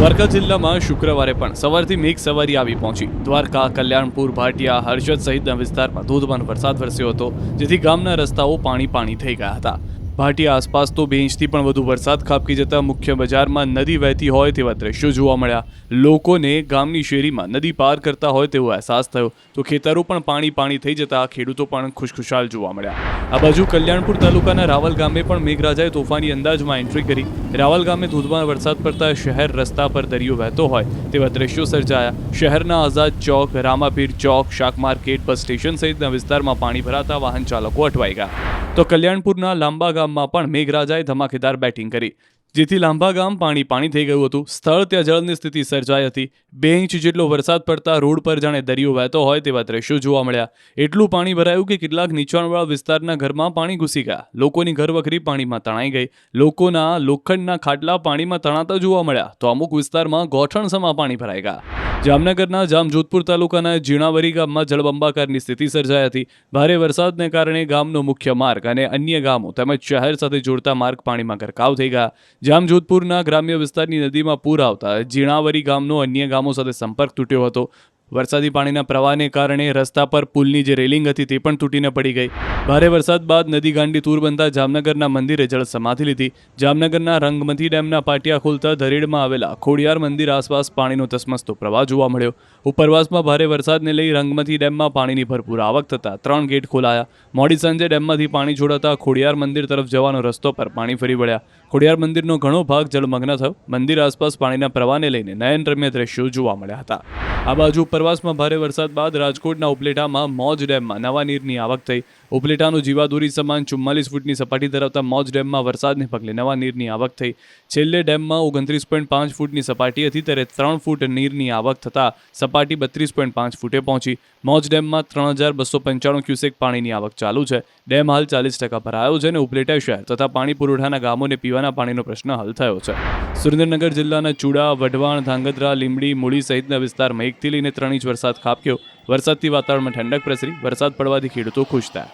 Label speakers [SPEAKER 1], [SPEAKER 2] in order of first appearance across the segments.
[SPEAKER 1] દ્વારકા જિલ્લામાં શુક્રવારે પણ સવારથી મેઘ સવારી આવી પહોંચી। દ્વારકા, કલ્યાણપુર, ભાટિયા, હર્ષદ સહિતના વિસ્તારમાં ધોધમાર વરસાદ વરસ્યો હતો, જેથી ગામના રસ્તાઓ પાણી થઈ ગયા હતા। ભાટિયા આસપાસ તો 2 ઇંચથી પણ વધુ વરસાદ ખાબકી જતા મુખ્ય બજારમાં નદી વહેતી હોય તેવા દ્રશ્યો જોવા મળ્યા। લોકોને ગામની શેરીમાં નદી પાર કરતા હોય તેવો અહેસાસ થયો, તો ખેતરો પણ પાણી થઈ જતા ખેડૂતો પણ ખુશખુશાલ જોવા મળ્યા। આ બાજુ કલ્યાણપુર તાલુકાના રાવલ ગામે પણ મેઘરાજાએ તોફાની અંદાજમાં એન્ટ્રી કરી। રાવલ ગામે ધોધમાર વરસાદ પડતા શહેર રસ્તા પર દરિયો વહેતો હોય તેવા દ્રશ્યો સર્જાયા। શહેરના આઝાદ ચોક, રામાપીર ચોક, શાક માર્કેટ, બસ સ્ટેશન સહિતના વિસ્તારમાં પાણી ભરાતા વાહન ચાલકો અટવાઈ ગયા। તો કલ્યાણપુરના લાંબા ગામમાં પણ મેઘરાજાએ ધમાકેદાર બેટિંગ કરી, જેથી લાંબા ગામ પાણી થઈ ગયું હતું। સ્થળ ત્યાં જળની સ્થિતિ સર્જાઈ હતી। 2 ઇંચ જેટલો વરસાદ પડતા રોડ પર જાણે દરિયો વહેતો હોય તેવા દ્રશ્યો જોવા મળ્યા। એટલું પાણી ભરાયું કે કેટલાક નીચાણવાળા વિસ્તારના ઘરમાં પાણી ઘૂસી ગયા। લોકોની ઘરવખરી પાણીમાં તણાઈ ગઈ। લોકોના લોખંડના ખાટલા પાણીમાં તણાતા જોવા મળ્યા, તો અમુક વિસ્તારમાં ગોઠણસમા પાણી ભરાઈ ગયા। જામનગરના જામજોધપુર તાલુકાના જીણાવરી ગામમાં જળબંબાકારની સ્થિતિ સર્જાઈ હતી। ભારે વરસાદને કારણે ગામનો મુખ્ય માર્ગ અને અન્ય ગામો તેમજ શહેર સાથે જોડતા માર્ગ પાણીમાં ગરકાવ થઈ ગયા। જામજોધપુરના ગ્રામ્ય વિસ્તારની નદીમાં પૂર આવતા જીણાવરી ગામનો અન્ય ગામો સાથે સંપર્ક તૂટ્યો હતો। વરસાદી પાણીના પ્રવાહને કારણે રસ્તા પર પુલની જે રેલિંગ હતી તે પણ તૂટીને પડી ગઈ। ભારે વરસાદ બાદ નદી ગાંડી તૂર બનતા જામનગરના મંદિરે જળ સમાધિ લીધી। જામનગરના રંગમતી ડેમના પાટિયા ખોલતા ધરેડમાં આવેલા ખોડિયાર મંદિર આસપાસ પાણીનો ધસમસતો પ્રવાહ જોવા મળ્યો। ઉપરવાસમાં ભારે વરસાદને લઈ રંગમતી ડેમમાં પાણીની ભરપૂર આવક થતાં 3 ગેટ ખોલાયા। મોડી સાંજે ડેમમાંથી પાણી છોડાતા ખોડિયાર મંદિર તરફ જવાનો રસ્તો પર પાણી ફરી વળ્યા। ખોડિયાર મંદિરનો ઘણો ભાગ જળમગ્ન થયો। મંદિર આસપાસ પાણીના પ્રવાહને લઈને નયનરમ્ય દ્રશ્યો જોવા મળ્યા હતા। આ બાજુ ઉપરવાસમાં ભારે વરસાદ બાદ રાજકોટના ઉપલેટામાં મોજ ડેમમાં નવા નીરની આવક થઈ। ઉપલેટાનું જીવાદોરી સમાન 44 ફૂટની સપાટી ધરાવતા મોજ ડેમમાં વરસાદને પગલે નવા નીરની આવક થઈ। છેલ્લે ડેમમાં 29.5 ફૂટની સપાટી હતી, ત્યારે 3 ફૂટ નીરની આવક થતાં સપાટી 32.5 ફૂટે પહોંચી। મોજ ડેમમાં 3295 ક્યુસેક પાણીની આવક ચાલુ છે। ડેમ હાલ 40% ભરાયો છે અને ઉપલેટા શહેર તથા પાણી પુરવઠાના ગામોને પીવાના પાણીનો પ્રશ્ન હલ થયો છે। સુરેન્દ્રનગર જિલ્લાના ચુડા, વઢવાણ, ધાંગધ્રા, લીંબડી, મૂળી સહિતના વિસ્તારમાં 1 થી લઈને 3 ઇંચ વરસાદ ખાબક્યો। વરસાદથી વાતાવરણમાં ઠંડક પ્રસરી। વરસાદ પડવાથી ખેડૂતો ખુશ થયા।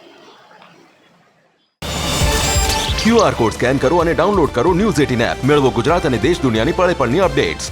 [SPEAKER 2] QR કોડ સ્કેન કરો અને ડાઉનલોડ કરો ન્યૂઝ 18 એપ। મેળવો ગુજરાત અને દેશ દુનિયાની પળે પળની અપડેટ્સ।